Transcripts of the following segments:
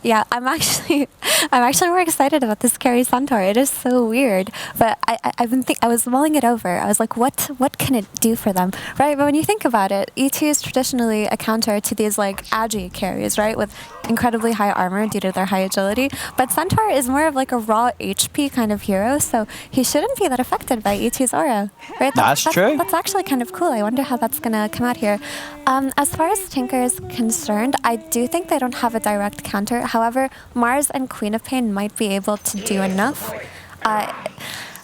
Yeah, I'm actually more excited about this carry Centaur. It is so weird, but I was mulling it over. I was like, what can it do for them, right? But when you think about it, E2 is traditionally a counter to these like agi carries, right, with incredibly high armor due to their high agility. But Centaur is more of like a raw HP kind of hero, so he shouldn't be that affected by E2's aura, right? That's true. That's actually kind of cool. I wonder how that's gonna come out here. As far as Tinker is concerned, I do think they don't have a direct counter. However, Mars and Queen of Pain might be able to do enough.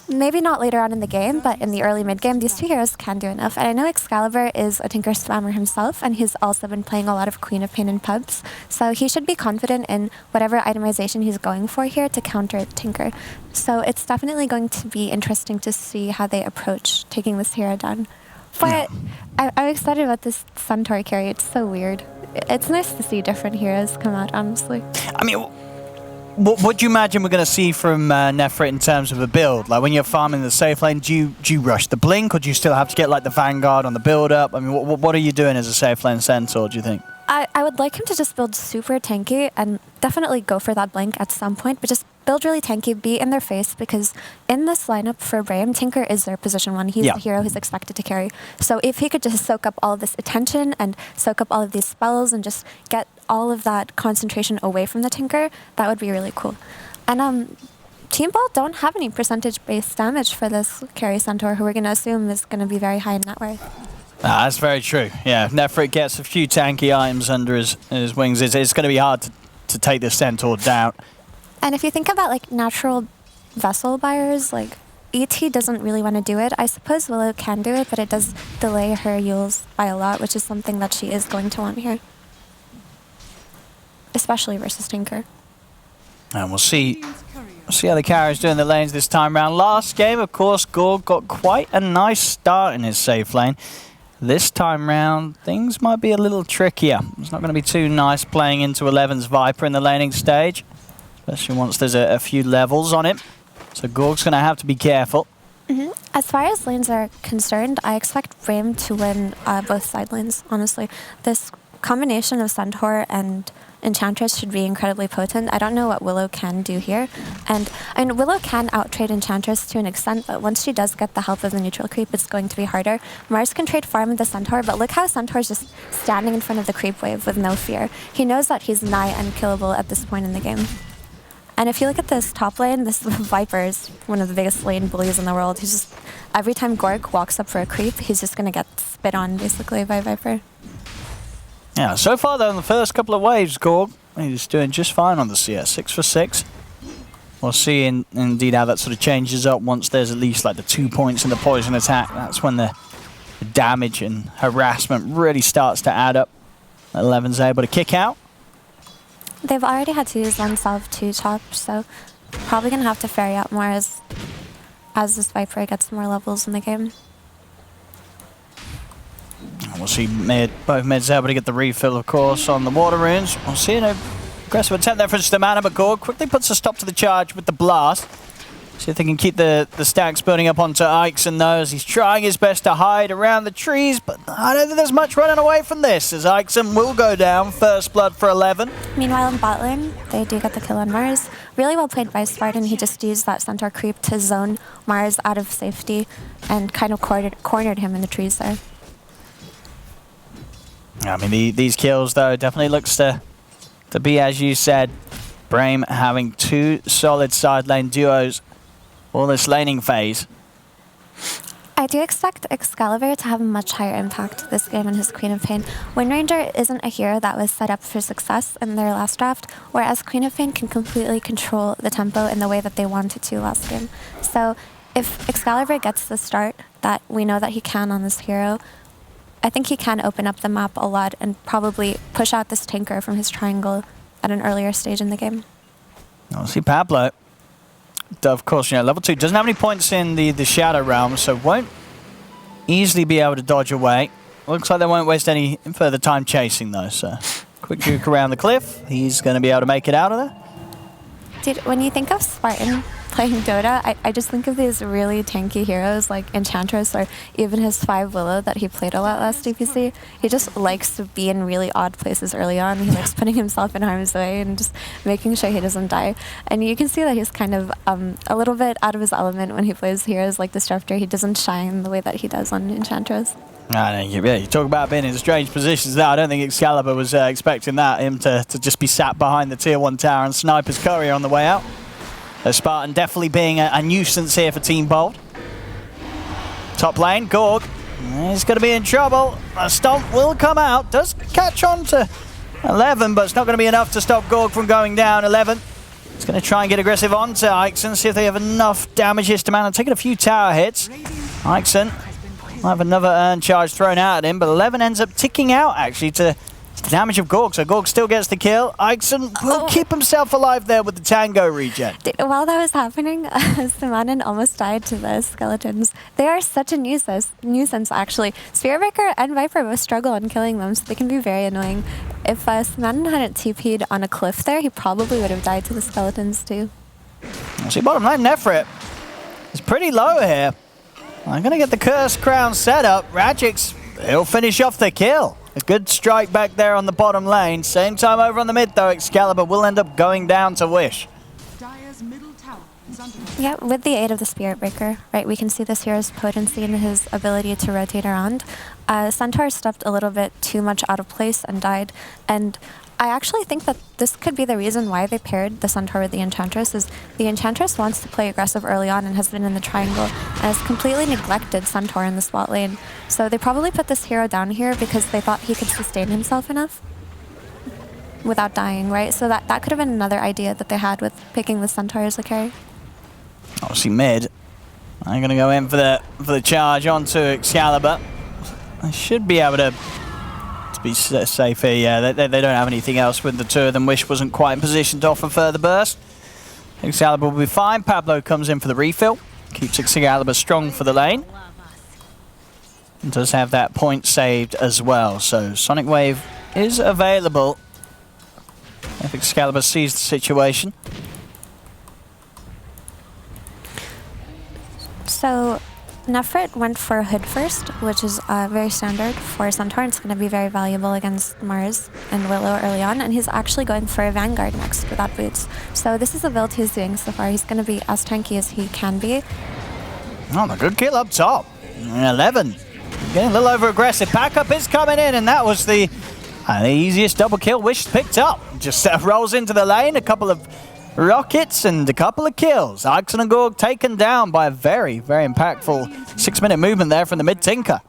Maybe not later on in the game, but in the early mid-game, these two heroes can do enough. And I know Excalibur is a Tinker spammer himself, and he's also been playing a lot of Queen of Pain in pubs, so he should be confident in whatever itemization he's going for here to counter Tinker. So it's definitely going to be interesting to see how they approach taking this hero down. But I'm excited about this Centaur carry. It's so weird. It's nice to see different heroes come out, honestly. I mean, what do you imagine we're going to see from Nefrit in terms of a build? Like when you're farming the safe lane, do you rush the blink, or do you still have to get like the Vanguard on the build up? I mean, what are you doing as a safe lane Centaur, do you think? I would like him to just build super tanky and definitely go for that blink at some point, but just build really tanky, be in their face, because in this lineup for Brame, Tinker is their position 1. He's the hero who's expected to carry. So if he could just soak up all of this attention and soak up all of these spells and just get all of that concentration away from the Tinker, that would be really cool. And Team Ball don't have any percentage-based damage for this carry Centaur, who we're going to assume is going to be very high in net worth. That's very true. Yeah, if Nefrit gets a few tanky items under his wings, it's going to be hard to take this Centaur down. And if you think about like natural vessel buyers, like ET doesn't really want to do it. I suppose WEU can do it, but it does delay her Yules by a lot, which is something that she is going to want here. Especially versus Tinker. And we'll see how the carries do in the lanes this time round. Last game, of course, Gorg got quite a nice start in his safe lane. This time round, things might be a little trickier. It's not going to be too nice playing into 11's Viper in the laning stage, especially once there's a few levels on it. So Gorg's going to have to be careful. As far as lanes are concerned, I expect Brame to win both side lanes, honestly. This combination of Centaur and Enchantress should be incredibly potent. I don't know what WEU can do here. And WEU can out-trade Enchantress to an extent, but once she does get the help of the neutral creep, it's going to be harder. Mars can trade farm with the Centaur, but look how Centaur's just standing in front of the creep wave with no fear. He knows that he's nigh unkillable at this point in the game. And if you look at this top lane, this Viper is one of the biggest lane bullies in the world. He's just, every time Gorg walks up for a creep, he's just going to get spit on, basically, by Viper. Yeah, so far though, in the first couple of waves, Gorg, he's doing just fine on the CS, 6 for 6. We'll see indeed how that sort of changes up once there's at least like the 2 points in the poison attack. That's when the damage and harassment really starts to add up. 11's able to kick out. They've already had to use 1 salve 2 chop, so probably going to have to ferry out more as this Viper gets more levels in the game. We'll see both mids able to get the refill, of course, on the water runes. We'll see an aggressive attempt there for Stamana, but Gorg quickly puts a stop to the charge with the blast. See if they can keep the stacks building up onto Ixen, though, as he's trying his best to hide around the trees, but I don't think there's much running away from this, as Ixen will go down. First blood for 11. Meanwhile, in bot lane, they do get the kill on Mars. Really well played by Spartan. He just used that Centaur creep to zone Mars out of safety and kind of cornered him in the trees there. I mean, these kills, though, definitely looks to be, as you said, Brame having 2 solid side lane duos for this laning phase. I do expect Excalibur to have a much higher impact this game in his Queen of Pain. Windranger isn't a hero that was set up for success in their last draft, whereas Queen of Pain can completely control the tempo in the way that they wanted to last game. So if Excalibur gets the start that we know that he can on this hero, I think he can open up the map a lot and probably push out this Tinker from his triangle at an earlier stage in the game. I'll see Pablo. Of course, you know, level 2 doesn't have any points in the Shadow Realm, so won't easily be able to dodge away. Looks like they won't waste any further time chasing, though, so quick juke around the cliff. He's going to be able to make it out of there. Dude, when you think of Spartan playing Dota, I just think of these really tanky heroes like Enchantress or even his 5 Willow that he played a lot last DPC. He just likes to be in really odd places early on. He likes putting himself in harm's way and just making sure he doesn't die. And you can see that he's kind of a little bit out of his element when he plays heroes like Disruptor. He doesn't shine the way that he does on Enchantress. You talk about being in strange positions there. I don't think Excalibur was expecting that, him to just be sat behind the tier 1 tower and snipe his courier on the way out. So Spartan definitely being a nuisance here for Team Bold. Top lane, Gorg. He's going to be in trouble. A stomp will come out. Does catch on to 11, but it's not going to be enough to stop Gorg from going down. 11. He's going to try and get aggressive onto Ixon, see if they have enough damage here to man. Taking a few tower hits. Ixon might have another urn charge thrown out at him, but 11 ends up ticking out actually to the damage of Gorg, so Gorg still gets the kill. Ixon will keep himself alive there with the Tango regen. While that was happening, Samanen almost died to the skeletons. They are such a nuisance actually. Spiritbreaker and Viper both struggle on killing them, so they can be very annoying. If Samanen hadn't TP'd on a cliff there, he probably would have died to the skeletons too. See, bottom lane, Nefrit is pretty low here. I'm going to get the Curse Crown set up. Radjix, he'll finish off the kill. A good strike back there on the bottom lane. Same time over on the mid, though. Excalibur will end up going down to Wish. Yeah, with the aid of the Spirit Breaker, right, we can see this hero's potency and his ability to rotate around. Centaur stepped a little bit too much out of place and died, and I actually think that this could be the reason why they paired the Centaur with the Enchantress, is the Enchantress wants to play aggressive early on and has been in the triangle and has completely neglected Centaur in the spot lane. So they probably put this hero down here because they thought he could sustain himself enough without dying, right? So that could have been another idea that they had with picking the Centaur as a carry. Obviously mid. I'm going to go in for the charge onto Excalibur. I should be able to be safe here. Yeah, they don't have anything else with the two of them. Wish wasn't quite in position to offer further burst. Excalibur will be fine. Pablo comes in for the refill. Keeps Excalibur strong for the lane. And does have that point saved as well. So Sonic Wave is available if Excalibur sees the situation. So Nefrit went for Hood first, which is very standard for Centaur. It's going to be very valuable against Mars and Willow early on, and he's actually going for a Vanguard next without boots. So this is the build he's doing so far. He's going to be as tanky as he can be. Oh, a good kill up top. 11. Getting a little over aggressive. Backup is coming in, and that was the easiest double kill Wish picked up. Just rolls into the lane, a couple of rockets and a couple of kills. Ixon and Gorg taken down by a very, very impactful 6-minute movement there from the mid-tinker.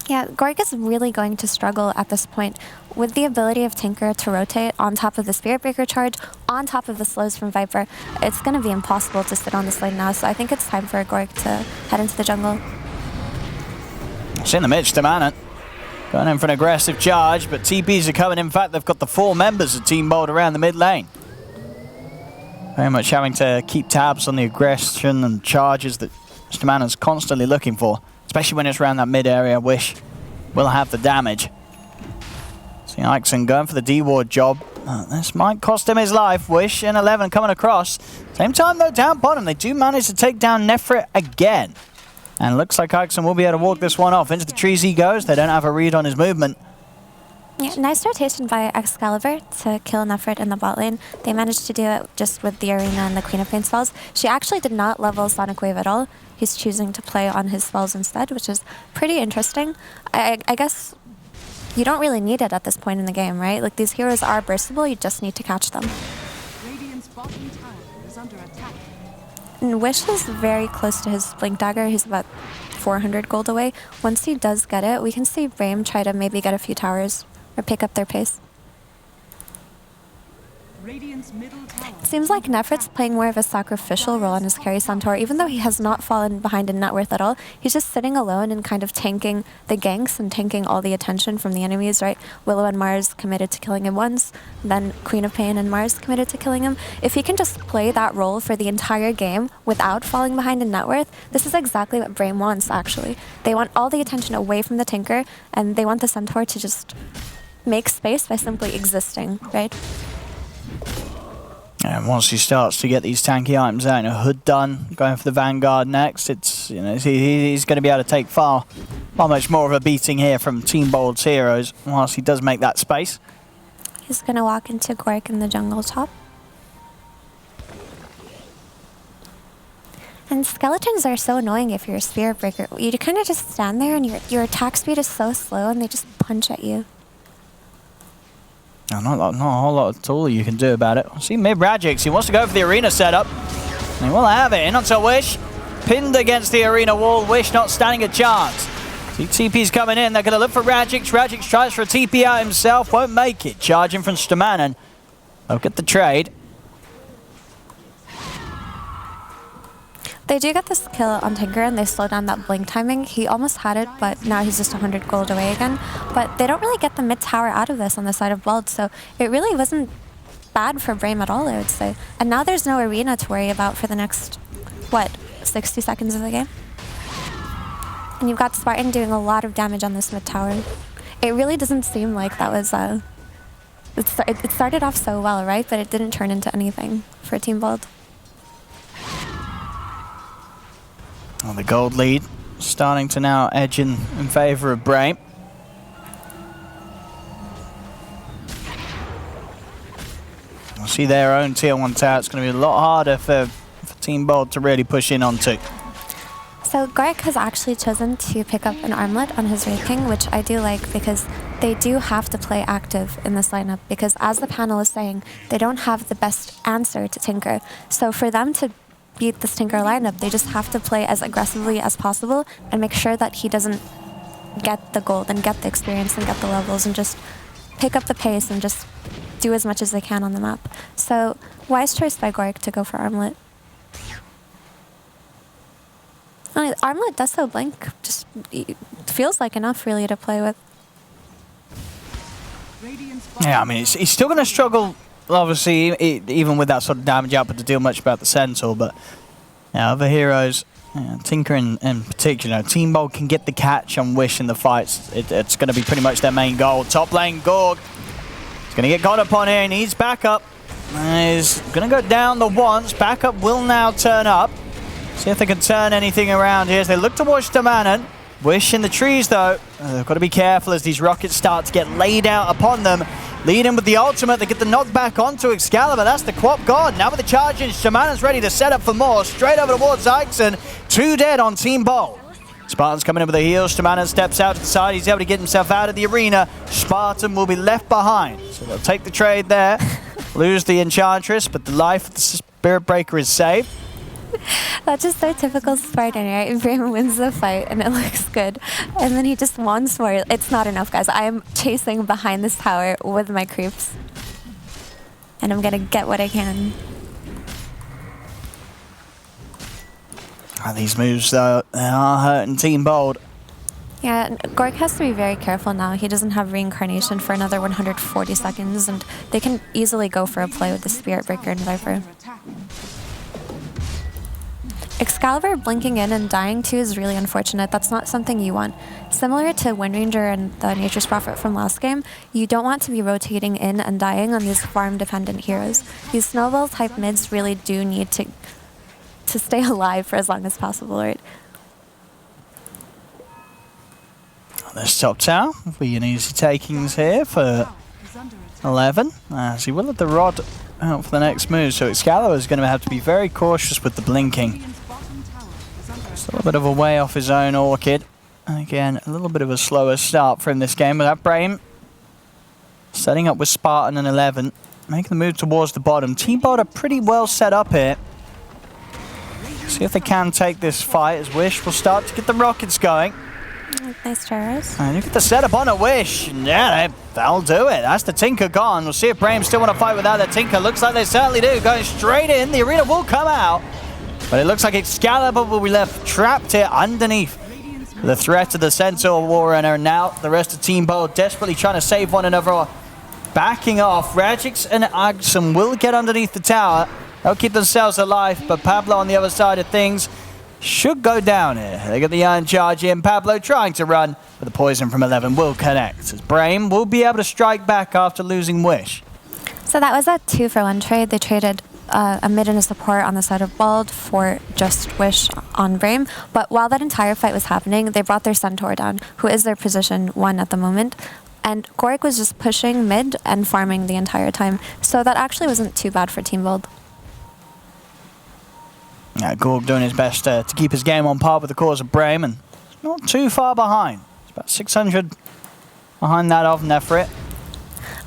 Yeah, Gorg is really going to struggle at this point. With the ability of Tinker to rotate on top of the Spirit Breaker charge, on top of the slows from Viper, it's going to be impossible to sit on this lane now, so I think it's time for Gorg to head into the jungle. It's in the mid, Stamanet. Going in for an aggressive charge, but TPs are coming. In fact, they've got the 4 members of Team Bold around the mid lane. Very much having to keep tabs on the aggression and charges that Stamanet's constantly looking for, especially when it's around that mid area. Wish will have the damage. See Ixon going for the D-ward job. This might cost him his life. Wish and 11 coming across. Same time though, down bottom, they do manage to take down Nefrit again. And looks like Ixon will be able to walk this one off. Into the trees he goes. They don't have a read on his movement. Yeah, nice rotation by Excalibur to kill Nefrit in the bot lane. They managed to do it just with the Arena and the Queen of Pain spells. She actually did not level Sonic Wave at all. He's choosing to play on his spells instead, which is pretty interesting. I guess you don't really need it at this point in the game, right? Like, these heroes are burstable, you just need to catch them. Radiant's bottom tower is under attack. And Wish is very close to his Blink Dagger. He's about 400 gold away. Once he does get it, we can see Brame try to maybe get a few towers or pick up their pace. Radiant's middle tower. Seems like Nefrit's playing more of a sacrificial role on his carry Centaur, even though he has not fallen behind in net worth at all. He's just sitting alone and kind of tanking the ganks and tanking all the attention from the enemies, right? Willow and Mars committed to killing him once, then Queen of Pain and Mars committed to killing him. If he can just play that role for the entire game without falling behind in net worth, this is exactly what Brame wants, actually. They want all the attention away from the Tinker, and they want the Centaur to just make space by simply existing, right? Yeah, And once he starts to get these tanky items out, Hood done, going for the Vanguard next, it's he's going to be able to take far much more of a beating here from Team Bold's heroes whilst he does make that space. He's going to walk into Gork in the jungle top. And skeletons are so annoying if you're a Spirit Breaker. You kind of just stand there and your attack speed is so slow and they just punch at you. No, not a whole lot at all you can do about it. See mid Radix, he wants to go for the arena setup. And he will have it in onto Wish. Pinned against the arena wall, Wish not standing a chance. See TP's coming in, they're going to look for Radix. Radix tries for a TP out himself, won't make it. Charging from Stamanen. They'll get the trade. They do get this kill on Tinker and they slow down that blink timing. He almost had it, but now he's just 100 gold away again. But they don't really get the mid tower out of this on the side of Blood, so it really wasn't bad for Brame at all, I would say. And now there's no arena to worry about for the next, what, 60 seconds of the game? And you've got Spartan doing a lot of damage on this mid tower. It really doesn't seem like that was, it started off so well, right? But it didn't turn into anything for Team Bold. Well, the gold lead starting to now edge in favour of Brame. We'll see their own tier 1 tower. It's going to be a lot harder for Team Bold to really push in onto. So Gork has actually chosen to pick up an armlet on his Wraith King, which I do like because they do have to play active in this lineup because as the panel is saying, they don't have the best answer to Tinker. So for them to beat this Tinker lineup, they just have to play as aggressively as possible and make sure that he doesn't get the gold and get the experience and get the levels and just pick up the pace and just do as much as they can on the map. So wise choice by Gork to go for armlet. Armlet does so blink, just feels like enough really to play with. Yeah, I mean, he's still going to struggle, obviously, even with that sort of damage output to deal much about the Centaur, but other heroes, Tinker in particular, Team Bold can get the catch on Wish in the fights. It's going to be pretty much their main goal. Top lane, Gorg. He's going to get got upon here, he needs backup. He's going to go down the once, backup will now turn up. See if they can turn anything around here as they look towards Stamanen. Wish in the trees though. They've got to be careful as these rockets start to get laid out upon them. Lead in with the ultimate, they get the knockback onto Excalibur. That's the Quap God. Now with the charge in, Shaman's ready to set up for more. Straight over towards Ixon. 2 dead on Team Bold. Spartan's coming in with a heal. Stamanen steps out to the side. He's able to get himself out of the arena. Spartan will be left behind. So they'll take the trade there. Lose the Enchantress, but the life of the Spirit Breaker is saved. That's just so typical Spartan, right? Brame wins the fight and it looks good. And then he just wants more. It's not enough, guys. I am chasing behind this tower with my creeps. And I'm gonna get what I can. These moves, though, they are hurting Team Bold. Yeah, Gork has to be very careful now. He doesn't have reincarnation for another 140 seconds, and they can easily go for a play with the Spirit Breaker and Viper. Excalibur blinking in and dying too is really unfortunate. That's not something you want. Similar to Wind Ranger and the Nature's Prophet from last game, you don't want to be rotating in and dying on these farm-dependent heroes. These snowball-type mids really do need to stay alive for as long as possible, right? This top tower will be an easy takings here for 11. As he will have the rod out for the next move, so Excalibur is going to have to be very cautious with the blinking. Just a little bit of a way off his own Orchid. And again, a little bit of a slower start for him this game. With that Brame setting up with Spartan and 11, making the move towards the bottom. Team Bold are pretty well set up here. See if they can take this fight as Wish will start to get the rockets going. Nice tries. And you get the setup on a Wish. Yeah, they'll do it. That's the Tinker gone. We'll see if Brame still want to fight without the Tinker. Looks like they certainly do. Going straight in. The arena will come out. But it looks like Excalibur will be left trapped here underneath the threat of the Centaur Warrunner. And now the rest of Team Bold desperately trying to save one another. Backing off. Radix and Agson will get underneath the tower. They'll keep themselves alive. But Pablo on the other side of things should go down here. They get the iron charge in. Pablo trying to run, but the poison from 11 will connect. As Brame will be able to strike back after losing Wish. So that was a 2-for-1 trade. They traded a mid and a support on the side of Bald for just Wish on Brame. But while that entire fight was happening, they brought their Centaur down, who is their position 1 at the moment. And Gorik was just pushing mid and farming the entire time. So that actually wasn't too bad for Team Bald. Yeah, Gorg doing his best to keep his game on par with the cause of Brame, and not too far behind. It's about 600 behind that of Nefrit.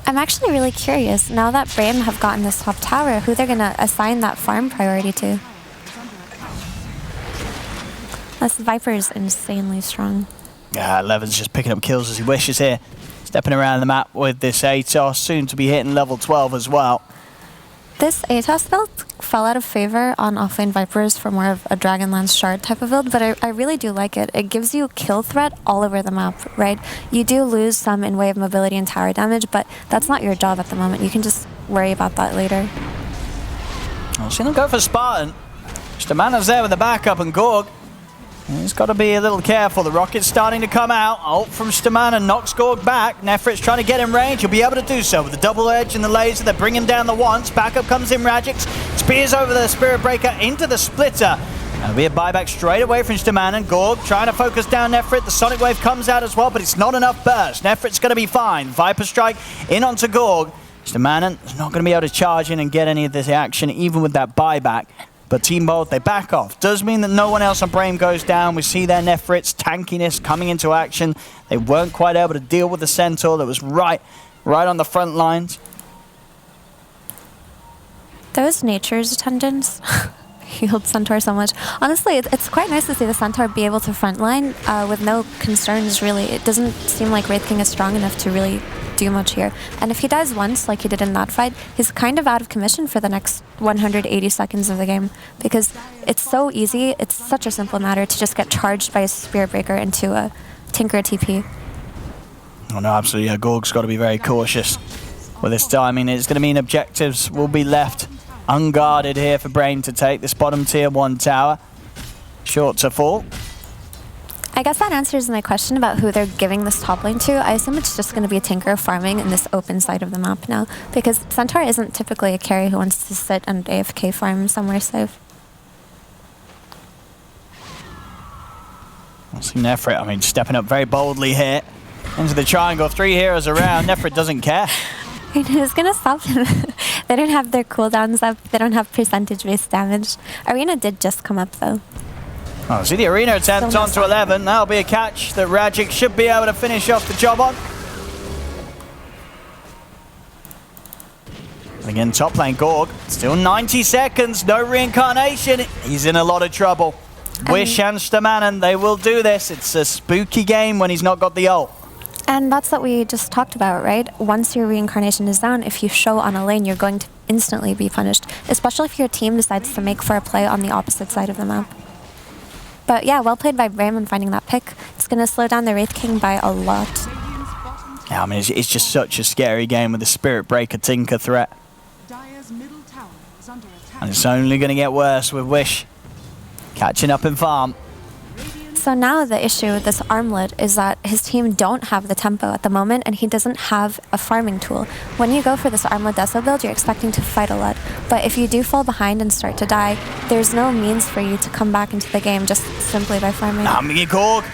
I'm actually really curious, now that Brame have gotten this top tower, who they're going to assign that farm priority to. This Viper is insanely strong. Yeah, Levin's just picking up kills as he wishes here. Stepping around the map with this Atos, soon to be hitting level 12 as well. This Atos build fell out of favor on offlane Vipers for more of a Dragonlance Shard type of build, but I really do like it. It gives you kill threat all over the map, right? You do lose some in way of mobility and tower damage, but that's not your job at the moment. You can just worry about that later. I'll see them go for Spartan. Stamana's there with the backup, and Gorg, he's got to be a little careful. The rocket's starting to come out. Ult from Stamana knocks Gorg back. Nefrit's trying to get in range. He'll be able to do so with the double edge and the laser. They're bringing down the once. Backup comes in Radix. Spears over the Spirit Breaker into the splitter. There'll be a buyback straight away from Stamana. Gorg trying to focus down Nefrit. The Sonic Wave comes out as well, but it's not enough burst. Nefrit's going to be fine. Viper Strike in onto Gorg. Stamana is not going to be able to charge in and get any of this action, even with that buyback. But Team Bold, they back off. Does mean that no one else on Brame goes down. We see their Nefrit's tankiness coming into action. They weren't quite able to deal with the Centaur that was right on the front lines. Those Nature's attendants healed Centaur so much. Honestly, it's quite nice to see the Centaur be able to frontline with no concerns, really. It doesn't seem like Wraith King is strong enough to really do much here. And if he dies once, like he did in that fight, he's kind of out of commission for the next 180 seconds of the game, because it's so easy, it's such a simple matter to just get charged by a Spirit Breaker into a Tinker TP. Oh no, absolutely. Yeah, Gorg's got to be very cautious with this timing. It's going to mean objectives will be left unguarded here for Brame to take. This bottom tier 1 tower, short to fall. I guess that answers my question about who they're giving this top lane to. I assume it's just going to be a Tinker farming in this open side of the map now, because Centaur isn't typically a carry who wants to sit and AFK farm somewhere safe. I'll see Nefrit, I mean, stepping up very boldly here into the triangle. 3 heroes around. Nefrit doesn't care. Who's going to stop him? They don't have their cooldowns up. They don't have percentage-based damage. Arena did just come up, though. Oh, see the Arena attempt onto 11. That'll be a catch that Radix should be able to finish off the job on. Again, top lane Gorg. Still 90 seconds. No reincarnation. He's in a lot of trouble. Wish and Stamanen, they will do this. It's a spooky game when he's not got the ult. And that's what we just talked about, right? Once your reincarnation is down, if you show on a lane, you're going to instantly be punished, especially if your team decides to make for a play on the opposite side of the map. But yeah, well played by Brame on finding that pick. It's going to slow down the Wraith King by a lot. Yeah, I mean, it's just such a scary game with the Spirit Breaker Tinker threat. And it's only going to get worse with Wish catching up in farm. So now the issue with this armlet is that his team don't have the tempo at the moment, and he doesn't have a farming tool. When you go for this armlet Deso build, you're expecting to fight a lot. But if you do fall behind and start to die, there's no means for you to come back into the game just simply by farming. Gorg,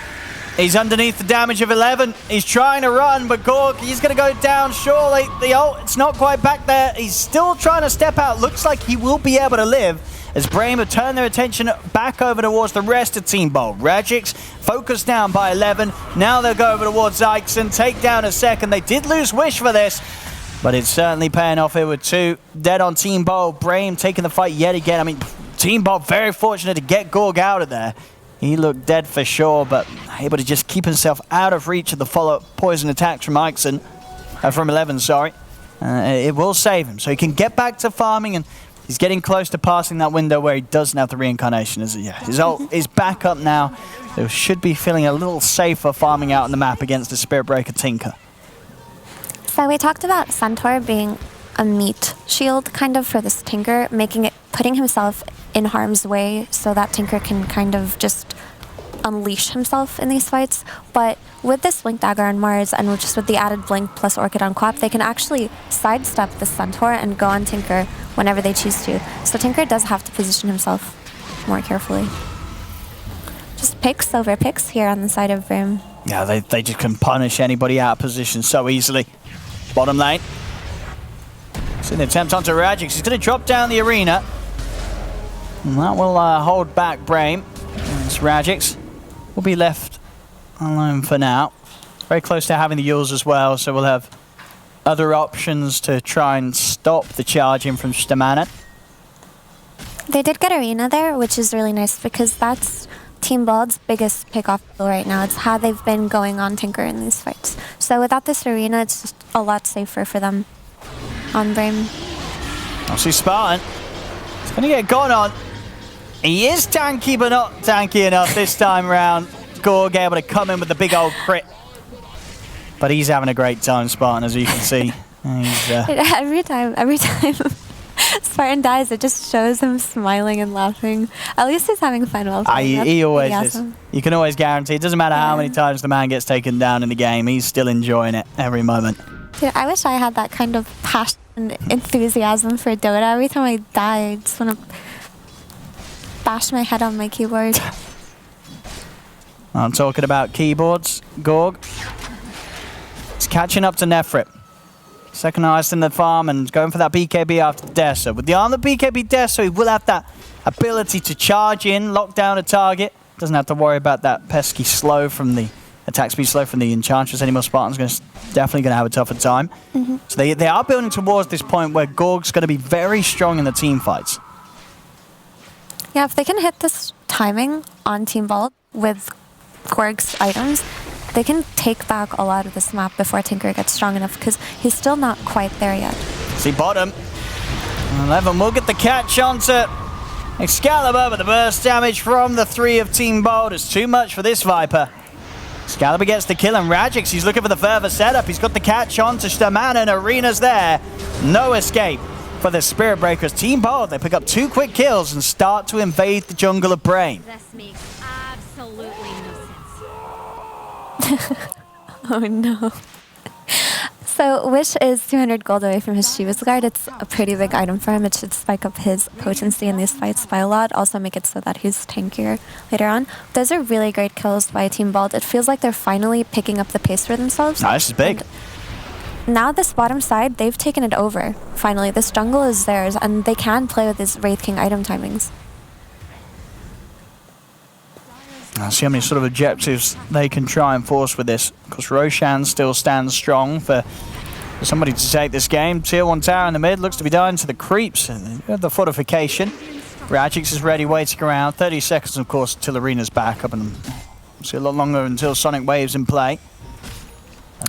he's underneath the damage of 11. He's trying to run, but Gorg, he's going to go down surely. The ult, it's not quite back there. He's still trying to step out. Looks like he will be able to live, as Brame have turned their attention back over towards the rest of Team Bold. Radix focused down by 11. Now they'll go over towards Ixon, take down a second. They did lose Wish for this, but it's certainly paying off here with 2 dead on Team Bold. Brame taking the fight yet again. I mean, Team Bold very fortunate to get Gorg out of there. He looked dead for sure, but able to just keep himself out of reach of the follow-up poison attacks from Ixon, from 11, sorry. It will save him, so he can get back to farming, and he's getting close to passing that window where he doesn't have the reincarnation. His ult is back up now. They should be feeling a little safer farming out on the map against the Spirit Breaker Tinker. So we talked about Centaur being a meat shield kind of for this Tinker, putting himself in harm's way so that Tinker can kind of just unleash himself in these fights, but with this Blink Dagger on Mars and just with the added Blink plus Orchid on Quap, they can actually sidestep the Centaur and go on Tinker whenever they choose to. So Tinker does have to position himself more carefully. Just picks over picks here on the side of Brame. Yeah, they just can punish anybody out of position so easily. Bottom lane. See the attempt onto Radix. He's going to drop down the arena. And that will hold back Brame. It's Radix. Will be left alone for now. Very close to having the Yules as well, so we'll have other options to try and stop the charging from Stamanen. They did get Arena there, which is really nice because that's Team Bald's biggest pick-off tool right now. It's how they've been going on Tinker in these fights. So without this Arena, it's just a lot safer for them on Brame. I'll see Spartan. He's going to get gone on. He is tanky, but not tanky enough this time around. Gorg able to come in with the big old crit. But he's having a great time, Spartan, as you can see. He's, every time Spartan dies, it just shows him smiling and laughing. At least he's having fun while playing. He always is. Awesome. You can always guarantee. It doesn't matter how many times the man gets taken down in the game. He's still enjoying it every moment. Dude, I wish I had that kind of passion and enthusiasm for Dota. Every time I die, I just want to bash my head on my keyboard. I'm talking about keyboards. Gorg. He's catching up to Nefrit. Second highest in the farm and going for that BKB after Dessa. With the arm of BKB Dessa, he will have that ability to charge in, lock down a target. Doesn't have to worry about that pesky slow from the attack speed slow from the Enchantress anymore. Spartan's definitely going to have a tougher time. So they are building towards this point where Gorg's going to be very strong in the team fights. Yeah, if they can hit this timing on Team Bald with Gorg's items, they can take back a lot of this map before Tinker gets strong enough, because he's still not quite there yet. See bottom. 11 will get the catch onto Excalibur, but the burst damage from the 3 of Team Bold is too much for this Viper. Excalibur gets the kill, and Radix, he's looking for the further setup. He's got the catch onto Stamanen, and Arena's there. No escape for the Spirit Breakers. Team Bold, they pick up 2 quick kills and start to invade the jungle of Brame. This makes absolutely no sense. Oh no. So Wish is 200 gold away from his Shiva's Guard. It's a pretty big item for him. It should spike up his potency in these fights by a lot. Also make it so that he's tankier later on. Those are really great kills by Team Bald. It feels like they're finally picking up the pace for themselves. Nice, this is big. And now this bottom side, they've taken it over. Finally, this jungle is theirs, and they can play with his Wraith King item timings. I'll see how many sort of objectives they can try and force with this. Because Roshan still stands strong for somebody to take this game. Tier 1 tower in the mid looks to be dying to the creeps. And the fortification. Radix is ready, waiting around. 30 seconds, of course, until Arena's back up. And see a lot longer until Sonic Wave's in play.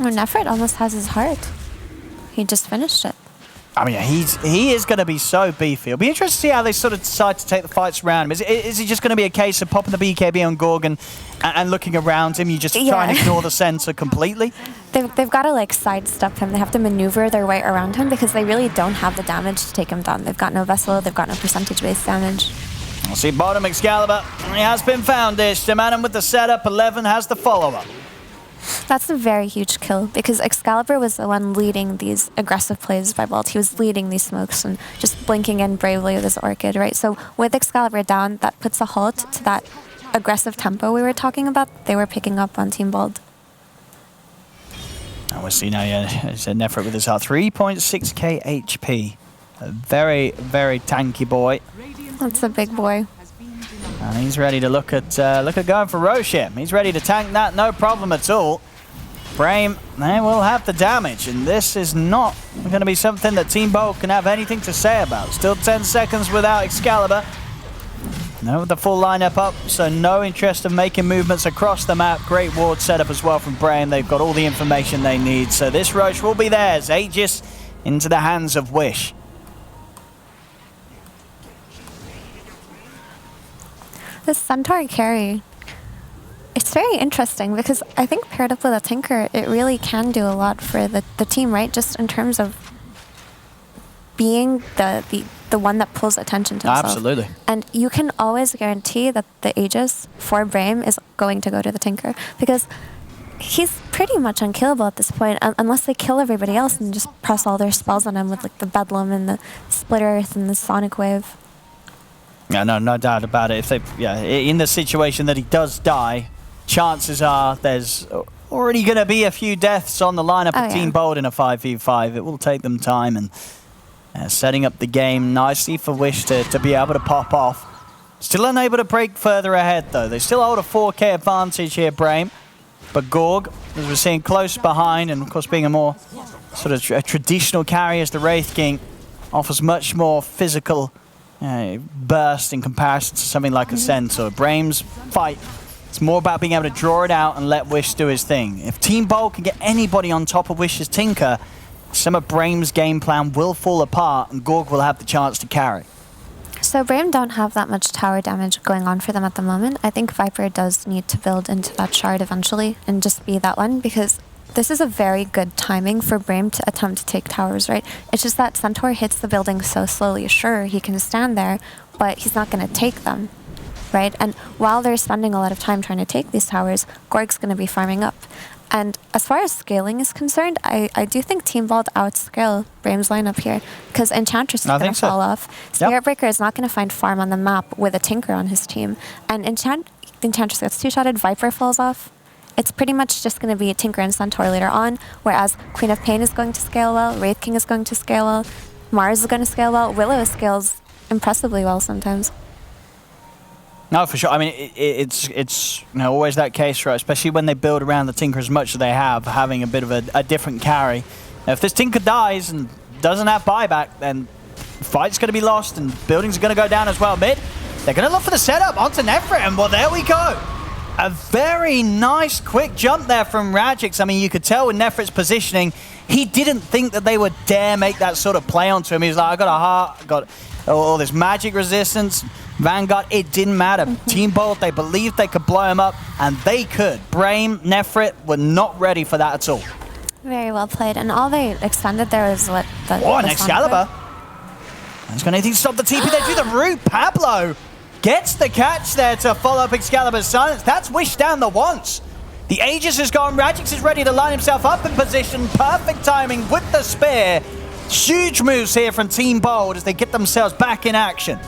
Oh, Nefrit almost has his heart. He just finished it. I mean, he is going to be so beefy. It'll be interesting to see how they sort of decide to take the fights around him. Is it just going to be a case of popping the BKB on Gorg and looking around him? You just try and ignore the center completely? They've got to like sidestep him. They have to maneuver their way around him because they really don't have the damage to take him down. They've got no vessel. They've got no percentage-based damage. We'll see bottom Excalibur. He has been found. Stamanen with the setup. 11 has the follow-up. That's a very huge kill because Excalibur was the one leading these aggressive plays by Bolt. He was leading these smokes and just blinking in bravely with his Orchid, right? So with Excalibur down, that puts a halt to that aggressive tempo we were talking about. They were picking up on Team Bold. And we'll see now, it's a Nefrit with his heart. 3.6k HP. A very, very tanky boy. That's a big boy. And he's ready to look at going for Roshan. He's ready to tank that, no problem at all. Brame, they will have the damage, and this is not going to be something that Team Bold can have anything to say about. Still 10 seconds without Excalibur. No, the full lineup up, so no interest of making movements across the map. Great ward setup as well from Brame. They've got all the information they need, so this Roche will be theirs. Aegis into the hands of Wish. This Centaur carry, it's very interesting because I think paired up with a Tinker, it really can do a lot for the team, right? Just in terms of being the the one that pulls attention to himself. Absolutely. And you can always guarantee that the Aegis for Brame is going to go to the Tinker, because he's pretty much unkillable at this point, unless they kill everybody else and just press all their spells on him with like the Bedlam and the Split Earth and the Sonic Wave. Yeah, no doubt about it. If they, in the situation that he does die, chances are there's already going to be a few deaths on the lineup of Team Bold in a 5v5. It will take them time, and setting up the game nicely for Wish to be able to pop off. Still unable to break further ahead, though. They still hold a 4k advantage here, Brame. But Gorg, as we're seeing, close behind, and of course being a more sort of a traditional carry as the Wraith King, offers much more physical burst in comparison to something like a Centaur. Brame's fight, it's more about being able to draw it out and let Wish do his thing. If Team Bold can get anybody on top of Wish's Tinker, some of Brame's game plan will fall apart and Gorg will have the chance to carry. So Brame don't have that much tower damage going on for them at the moment. I think Viper does need to build into that shard eventually and just be that one, because this is a very good timing for Brame to attempt to take towers, right? It's just that Centaur hits the building so slowly. Sure, he can stand there, but he's not going to take them, right? And while they're spending a lot of time trying to take these towers, Gorg's going to be farming up. And as far as scaling is concerned, I do think Team Bold outscale Brame's lineup here, because Enchantress is going to fall off. Spirit Breaker is not going to find farm on the map with a Tinker on his team. And Enchantress gets two-shotted, Viper falls off. It's pretty much just going to be a Tinker and Centaur later on, whereas Queen of Pain is going to scale well, Wraith King is going to scale well, Mars is going to scale well, Willow scales impressively well sometimes. No, for sure. I mean, it's always that case, right? Especially when they build around the Tinker as much as they have, having a bit of a different carry. Now, if this Tinker dies and doesn't have buyback, then the fight's going to be lost and buildings are going to go down as well. Mid, they're going to look for the setup onto Nefrit, and well, there we go. A very nice quick jump there from Radix. I mean, you could tell with Nefrit's positioning, he didn't think that they would dare make that sort of play onto him. He was like, I got a heart, I got all this magic resistance. Vanguard, it didn't matter. Team Bold, they believed they could blow him up, and they could. Brame, Nefrit were not ready for that at all. Very well played, and all they extended there was what the... Oh, an Excalibur. That's going to anything to stop the TP. They do the root. Pablo gets the catch there to follow up Excalibur's silence. That's Wish down the once. The Aegis is gone. Radix is ready to line himself up in position. Perfect timing with the spear. Huge moves here from Team Bold as they get themselves back in action.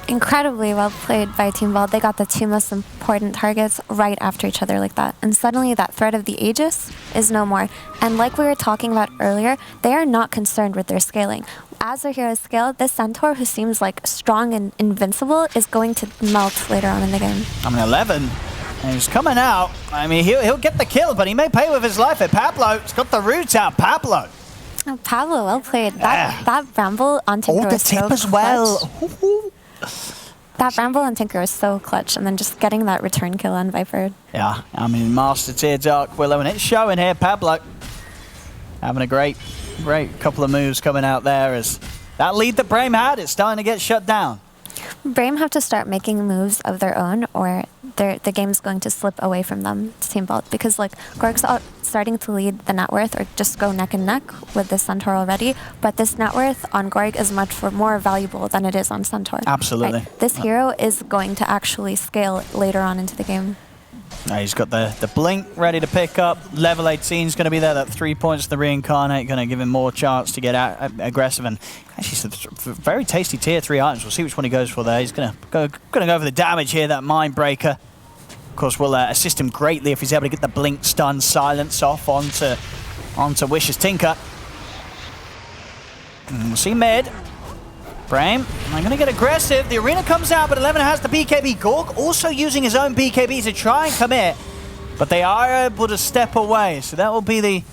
Incredibly well played by Team Bold. They got the two most important targets right after each other like that. And suddenly that threat of the Aegis is no more. And like we were talking about earlier, they are not concerned with their scaling. As their heroes scale, this Centaur, who seems like strong and invincible, is going to melt later on in the game. I mean, 11. And he's coming out. I mean, he'll get the kill, but he may pay with his life. At Pablo's got the roots out. Pablo. Oh, Pablo, well played. That Bramble on Tinker was so tip as well. That Bramble on Tinker was so clutch, and then just getting that return kill on Viper. Yeah, I mean, Master Tier Dark Willow, and it's showing here. Pablo having a great couple of moves coming out there as that lead that Brame had is starting to get shut down. Brame have to start making moves of their own, or the game's going to slip away from them to Team Bold, because like Gorg's starting to lead the net worth or just go neck and neck with this Centaur already, but this net worth on Gorg is much more valuable than it is on Centaur. Absolutely. Right? This hero is going to actually scale later on into the game. He's got the blink ready to pick up. Level 18 is going to be there. That 3 points to the reincarnate, going to give him more chance to get aggressive. And actually, some very tasty tier 3 items. We'll see which one he goes for there. He's going to go for the damage here. That Mind Breaker, of course, will assist him greatly if he's able to get the blink stun silence off onto Wish's Tinker. And we'll see mid. Brame, I'm going to get aggressive. The arena comes out, but 11 has the BKB. Gorg also using his own BKB to try and commit, but they are able to step away. So that will be the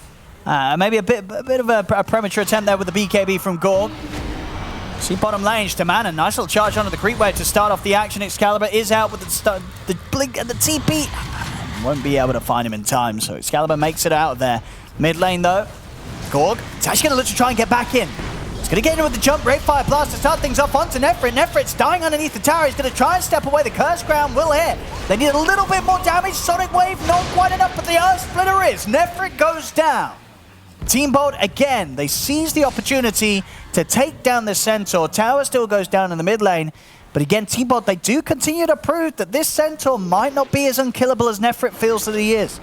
maybe a bit of a premature attempt there with the BKB from Gorg. See bottom lane, Stamana, nice little charge onto the creep wave to start off the action. Excalibur is out with the blink and the TP. Won't be able to find him in time, so Excalibur makes it out of there. Mid lane though, Gorg, it's actually going to literally try and get back in. He's going to get in with the jump, Great Fire Blast to start things off onto Nefrit. Nefrit's dying underneath the tower. He's going to try and step away. The Curse Ground will hit. They need a little bit more damage. Sonic Wave, not quite enough, but the Earth Splitter is. Nefrit goes down. Team Bold, again, they seize the opportunity to take down the Centaur. Tower still goes down in the mid lane. But again, T-Bot, they do continue to prove that this Centaur might not be as unkillable as Nefrit feels that he is.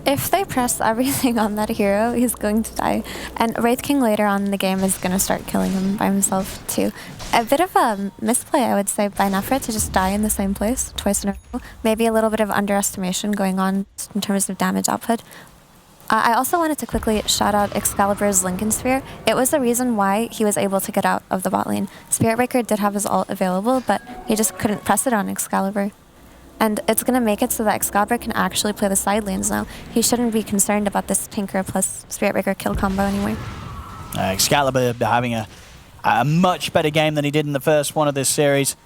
If they press everything on that hero, he's going to die. And Wraith King later on in the game is going to start killing him by himself too. A bit of a misplay, I would say, by Nefrit to just die in the same place twice in a row. Maybe a little bit of underestimation going on in terms of damage output. I also wanted to quickly shout out Excalibur's Lincoln Sphere. It was the reason why he was able to get out of the bot lane. Spirit Breaker did have his ult available, but he just couldn't press it on Excalibur. And it's going to make it so that Excalibur can actually play the side lanes now. He shouldn't be concerned about this Tinker plus Spirit Breaker kill combo anymore. Excalibur having a much better game than he did in the first one of this series.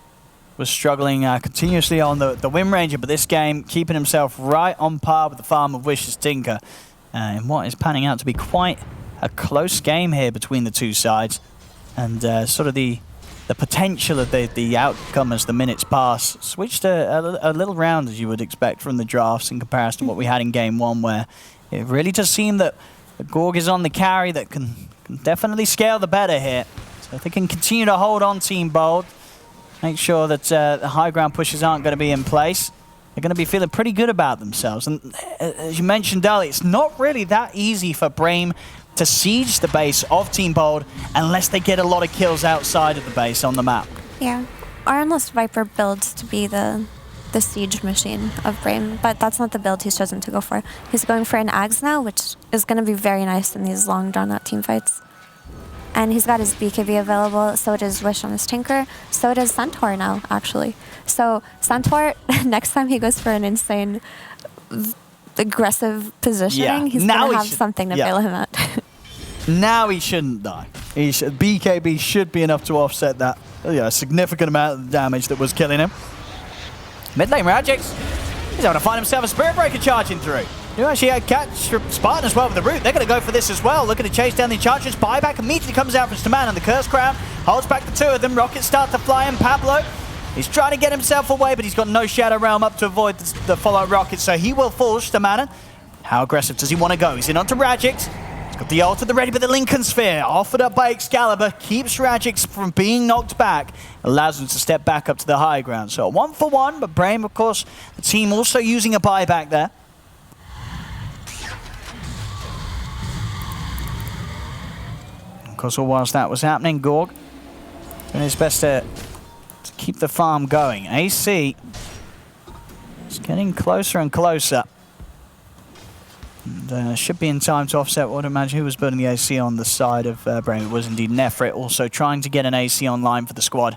Was struggling continuously on the Wind Ranger, but this game keeping himself right on par with the Farm of Wishes Tinker. In what is panning out to be quite a close game here between the two sides. And sort of the potential of the outcome as the minutes pass switched a little round, as you would expect from the drafts, in comparison to what we had in game one, where it really does seem that Gorg is on the carry that can definitely scale the better here. So if they can continue to hold on Team Bold, make sure that the high ground pushes aren't going to be in place, they're going to be feeling pretty good about themselves. And as you mentioned earlier, it's not really that easy for Brame to siege the base of Team Bold unless they get a lot of kills outside of the base on the map. Yeah, or unless Viper builds to be the siege machine of Brame, but that's not the build he's chosen to go for. He's going for an Ags now, which is going to be very nice in these long drawn-out team fights. And he's got his BKB available, so does Wish on his Tinker, so does Centaur now, actually. So Centaur, next time he goes for an insane, aggressive positioning, he's going to have something to bail him out. Now he shouldn't die. BKB should be enough to offset that significant amount of damage that was killing him. Mid lane Radix, he's going to find himself a Spirit Breaker charging through. You actually catch Spartan as well with the root. They're going to go for this as well. Looking to chase down the Enchantress. Buyback immediately comes out from Staman, and the Curse Crown holds back the two of them. Rockets start to fly, and Pablo, he's trying to get himself away, but he's got no Shadow Realm up to avoid the follow-up rocket, so he will fall. Staman, how aggressive does he want to go? He's in onto Radix. He's got the ult at the ready, but the Lincoln Sphere, offered up by Excalibur, keeps Radix from being knocked back, allows him to step back up to the high ground. So a 1-for-1, but Brame, of course, the team also using a buyback there. Of course, all whilst that was happening, Gorg doing his best to keep the farm going. AC is getting closer and closer. And should be in time to offset what I imagine who was building the AC on the side of Brame. It was indeed Nefrit, also trying to get an AC online for the squad.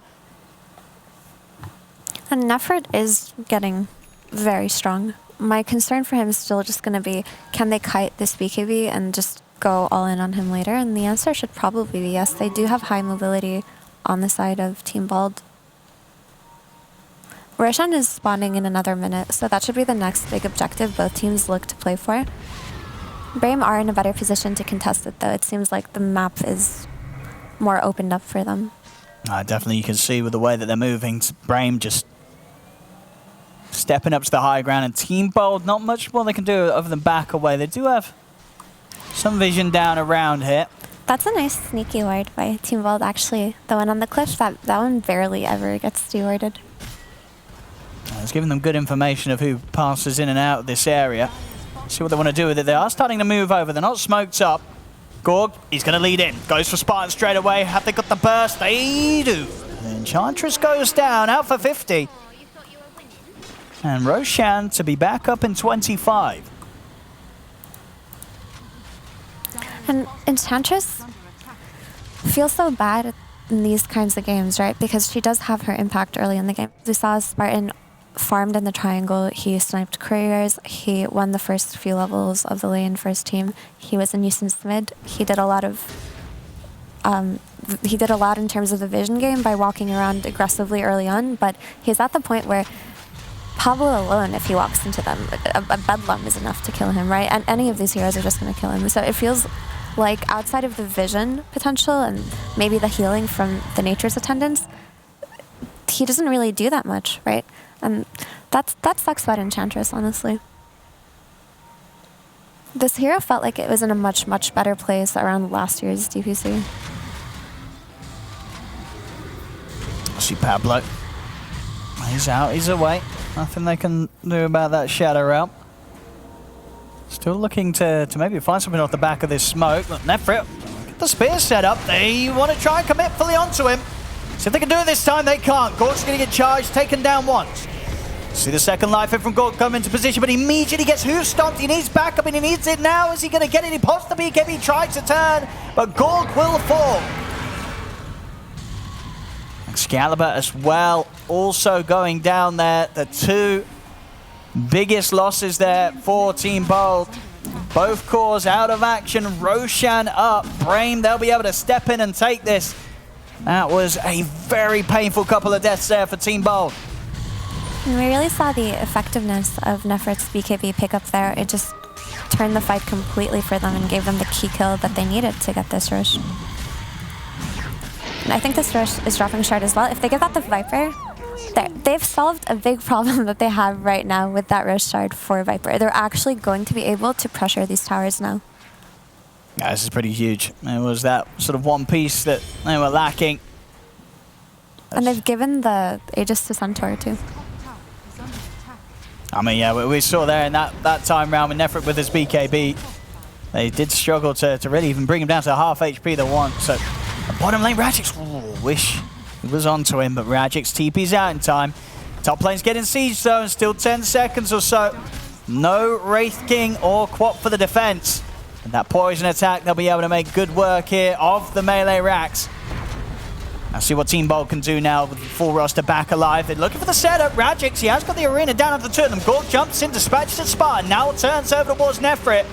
And Nefrit is getting very strong. My concern for him is still just going to be, can they kite this BKB and just go all in on him later? And the answer should probably be yes. They do have high mobility on the side of Team Bald. Roshan is spawning in another minute, so that should be the next big objective both teams look to play for. Brame are in a better position to contest it, though. It seems like the map is more opened up for them. Definitely, you can see with the way that they're moving, Brame just stepping up to the high ground, and Team Bold, not much more they can do other than back away. They do have some vision down around here. That's a nice sneaky ward by Team Bold, actually. The one on the cliff, that one barely ever gets dewarded. It's giving them good information of who passes in and out of this area. See what they want to do with it. They are starting to move over. They're not smoked up. Gorg, he's going to lead in. Goes for Spartan straight away. Have they got the burst? They do. The Enchantress goes down, out for 50. And Roshan to be back up in 25. And Enchantress feels so bad in these kinds of games, right? Because she does have her impact early in the game. We saw Spartan farmed in the triangle. He sniped couriers. He won the first few levels of the lane for his team. He was a nuisance mid. He did a lot in terms of the vision game by walking around aggressively early on, but he's at the point where Pablo alone, if he walks into them, a bedlam is enough to kill him, right? And any of these heroes are just going to kill him. So it feels like outside of the vision potential and maybe the healing from the Nature's Attendants, he doesn't really do that much, right? And that sucks about Enchantress, honestly. This hero felt like it was in a much, much better place around last year's DPC. See Pablo. He's out, he's away. Nothing they can do about that shadow route. Still looking to maybe find something off the back of this smoke. But Nefrit, get the spear set up. They want to try and commit fully onto him. See if they can do it this time. They can't. Gorg's going to get charged, taken down once. See the second life hit from Gorg come into position, but he immediately gets hoof stomped. He needs backup and he needs it now. Is he going to get it? He pops the BKB, tries to turn, but Gorg will fall. Excalibur as well, also going down there. The two biggest losses there for Team Bold. Both cores out of action. Roshan up. Brame, they'll be able to step in and take this. That was a very painful couple of deaths there for Team Bold. And we really saw the effectiveness of Nefrit's BKB pickup there. It just turned the fight completely for them and gave them the key kill that they needed to get this rush. And I think this rush is dropping shard as well. If they give that the Viper, they've solved a big problem that they have right now with that rush shard for Viper. They're actually going to be able to pressure these towers now. Yeah, this is pretty huge. It was that sort of one piece that they were lacking. And they've given the Aegis to Centaur too. I mean, yeah, we saw there in that time round with Nefrit with his BKB. They did struggle to really even bring him down to half HP they want. So, bottom lane, Rajix, wish he was onto him, but Rajix TP's out in time. Top lane's getting siege though, and still 10 seconds or so. No Wraith King or Quap for the defense. And that poison attack, they'll be able to make good work here of the melee racks. Now see what Team Bold can do now with the full roster back alive. They're looking for the setup. Rajix, he has got the arena down at the two of them. Gorg jumps in, dispatches at Spartan. Now turns over towards Nefrit.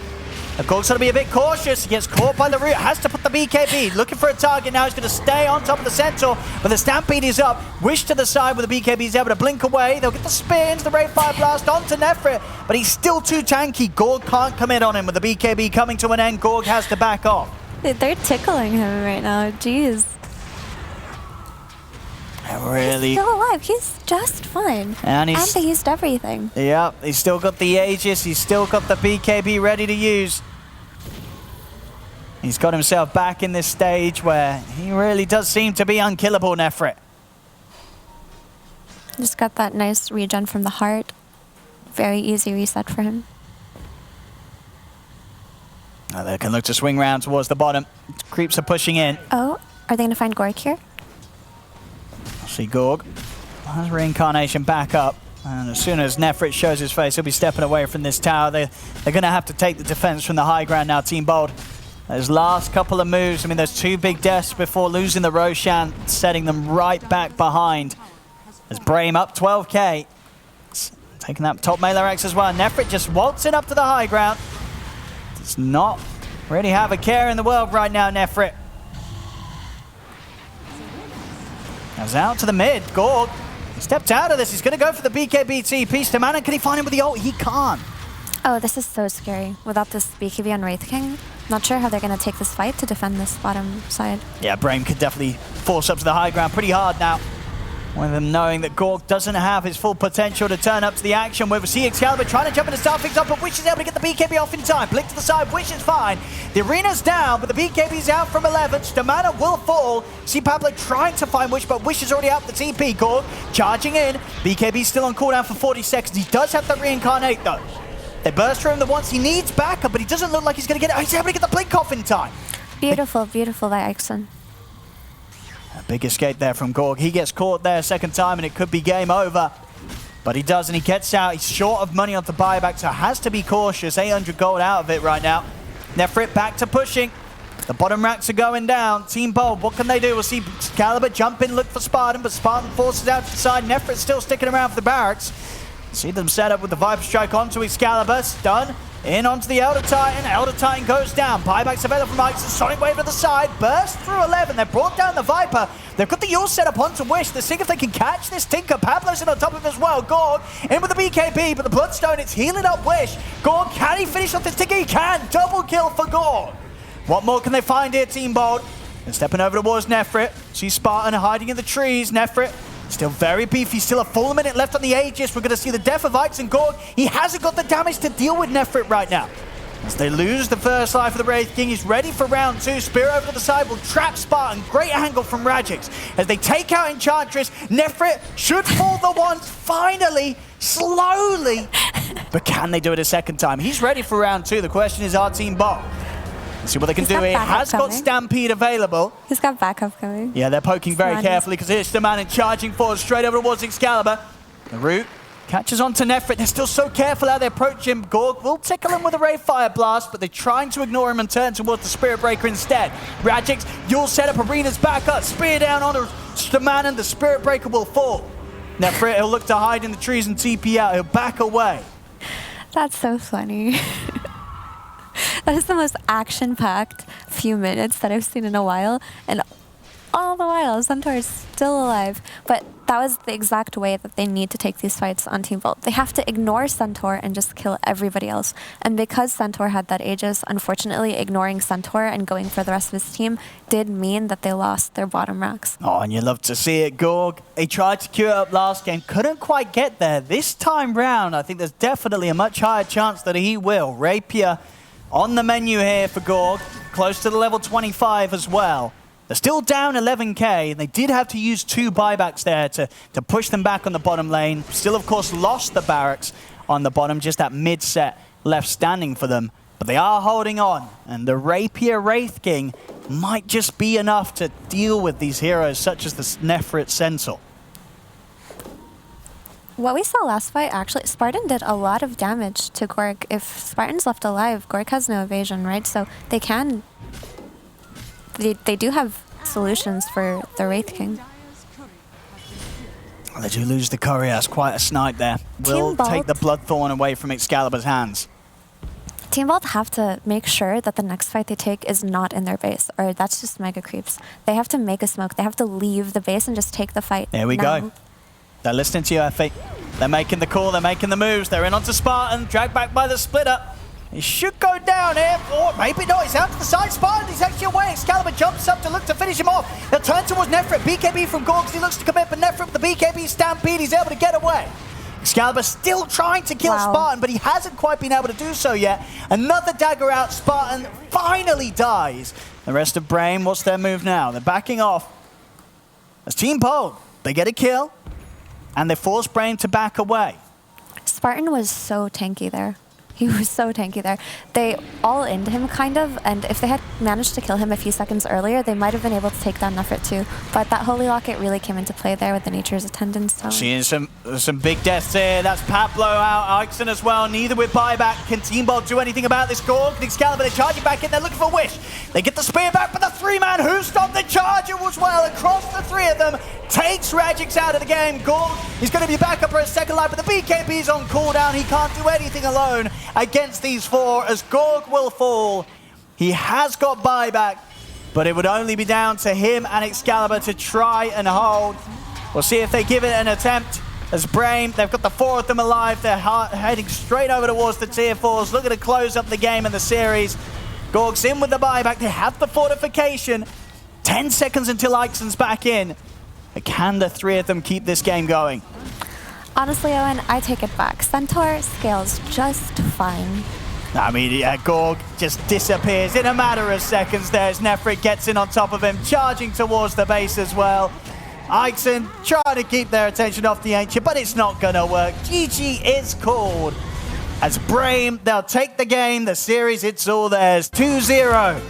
Gorg's going to be a bit cautious. He gets caught by the root. Has to put the BKB. Looking for a target now. He's going to stay on top of the Centaur. But the Stampede is up. Wish to the side with the BKB. He's able to blink away. They'll get the spin into the Ray Fire Blast onto Nefrit. But he's still too tanky. Gorg can't commit on him with the BKB coming to an end. Gorg has to back off. They're tickling him right now. Jeez. Really? He's still alive. He's just fine. And they used everything. Yep, he's still got the Aegis. He's still got the BKB ready to use. He's got himself back in this stage where he really does seem to be unkillable, Nefrit. Just got that nice regen from the heart. Very easy reset for him. Now they can look to swing round towards the bottom. Creeps are pushing in. Oh, are they going to find Gorg here? See Gorg has reincarnation back up, and as soon as Nefrit shows his face, he'll be stepping away from this tower. They're going to have to take the defense from the high ground now, Team Bold. Those last couple of moves, I mean, there's two big deaths before losing the Roshan, setting them right back behind. As Brame up 12k, taking that top melee X as well. Nefrit just waltzing up to the high ground. Does not really have a care in the world right now, Nefrit. Goes out to the mid. Gorg, he stepped out of this. He's going to go for the BKB TP. Stamana, can he find him with the ult? He can't. Oh, this is so scary. Without this BKB on Wraith King, not sure how they're going to take this fight to defend this bottom side. Yeah, Brame could definitely force up to the high ground pretty hard now. With them knowing that Gorg doesn't have his full potential to turn up to the action. We see Excalibur trying to jump in and start things up, but Wish is able to get the BKB off in time. Blink to the side, Wish is fine. The arena's down, but the BKB's out from 11. Stamana will fall. See Pablo trying to find Wish, but Wish is already out the TP. Gorg charging in. BKB's still on cooldown for 40 seconds. He does have to reincarnate though. They burst through him the once. He needs backup, but he doesn't look like he's going to get it. Oh, he's able to get the blink off in time. Beautiful, beautiful by Ixon. A big escape there from Gorg. He gets caught there a second time and it could be game over. But he does and he gets out. He's short of money on the buyback, so has to be cautious. 800 gold out of it right now. Nefrit back to pushing. The bottom racks are going down. Team Bold, what can they do? We'll see Excalibur jump in, look for Spartan, but Spartan forces out to the side. Nefrit's still sticking around for the barracks. See them set up with the Viper Strike onto Excalibur. Stun. In onto the Elder Titan. Elder Titan goes down. Buybacks available from Ixon. Sonic Wave to the side. Burst through 11. They've brought down the Viper. They've got the Yule set up onto Wish. They're seeing if they can catch this Tinker. Pablo's in on top of him as well. Gorg in with the BKB, but the Bloodstone, it's healing up Wish. Gorg, can he finish off this Tinker? He can. Double kill for Gorg. What more can they find here, Team Bold? And stepping over towards Nefrit. See Spartan hiding in the trees. Nefrit still very beefy, still a full minute left on the Aegis. We're going to see the death of Ix and Gorg. He hasn't got the damage to deal with Nefrit right now. As they lose the first life of the Wraith King, he's ready for round 2. Spear over to the side will trap Spartan. Great angle from Radix. As they take out Enchantress, Nefrit should fall the once, finally, slowly. But can they do it a second time? He's ready for round 2. The question is our team bot. Let's see what they can do here. Has got Stampede available. He's got backup coming. Yeah, they're poking very carefully because here's the man and charging forward straight over towards Excalibur. The root catches on to Nefrit. They're still so careful how they approach him. Gorg will tickle him with a Ray Fire Blast, but they're trying to ignore him and turn towards the Spirit Breaker instead. Radix, you'll set up Arena's back up. Spear down on Stamanen. The Spirit Breaker will fall. Nefrit, he'll look to hide in the trees and TP out. He'll back away. That's so funny. That is the most action-packed few minutes that I've seen in a while. And all the while, Centaur is still alive. But that was the exact way that they need to take these fights on Team Vault. They have to ignore Centaur and just kill everybody else. And because Centaur had that Aegis, unfortunately, ignoring Centaur and going for the rest of his team did mean that they lost their bottom racks. Oh, and you love to see it, Gorg. He tried to queue it up last game, couldn't quite get there. This time round, I think there's definitely a much higher chance that he will. Rapier on the menu here for Gorg, close to the level 25 as well. They're still down 11k, and they did have to use 2 buybacks there to push them back on the bottom lane. Still, of course, lost the barracks on the bottom, just that mid-set left standing for them. But they are holding on, and the Rapier Wraith King might just be enough to deal with these heroes, such as the Nefrit Centaur. What we saw last fight, actually, Spartan did a lot of damage to Gorg. If Spartan's left alive, Gorg has no evasion, right? So they can... They do have solutions for the Wraith King. They do lose the courier. That's quite a snipe there. Will take the Bloodthorn away from Excalibur's hands. Team Vault have to make sure that the next fight they take is not in their base, or that's just mega creeps. They have to make a smoke. They have to leave the base and just take the fight. There we go. They're listening to you, Effie. They're making the call. They're making the moves. They're in onto Spartan. Dragged back by the splitter. He should go down here, or maybe not. He's out to the side. Spartan, he's actually away. Excalibur jumps up to look to finish him off. They'll turn towards Nefrit. BKB from Gorg. He looks to commit, but Nefrit with the BKB Stampede, he's able to get away. Excalibur still trying to kill Spartan, but he hasn't quite been able to do so yet. Another dagger out. Spartan finally dies. The rest of Brame, what's their move now? They're backing off. As Team Bold, they get a kill, and they force Brame to back away. Spartan was so tanky there. He was so tanky there. They all into him, kind of, and if they had managed to kill him a few seconds earlier, they might have been able to take down Nefrit too. But that Holy Locket really came into play there with the Nature's Attendance. So. Seeing some big deaths here. That's Pablo out, Ixon as well. Neither with buyback. Can Team Bolt do anything about this Gorg? Excalibur, they're charging back in. They're looking for Wish. They get the spear back, but the 3-man who stopped the charger as well. Across the 3 of them, takes Radix out of the game. Gorg, he's going to be back up for a second life, but the BKB's on cooldown. He can't do anything alone against these 4 as Gorg will fall. He has got buyback, but it would only be down to him and Excalibur to try and hold. We'll see if they give it an attempt. As Brame, they've got the 4 of them alive. They're heading straight over towards the tier 4s, looking to close up the game and the series. Gorg's in with the buyback. They have the fortification. 10 seconds until Ixon's back in. But can the 3 of them keep this game going? Honestly, Owen, I take it back. Centaur scales just fine. I mean, yeah, Gorg just disappears in a matter of seconds there as Nefrit gets in on top of him, charging towards the base as well. Ixon trying to keep their attention off the Ancient, but it's not going to work. GG is called. As Brame, they'll take the game, the series, it's all theirs. 2-0.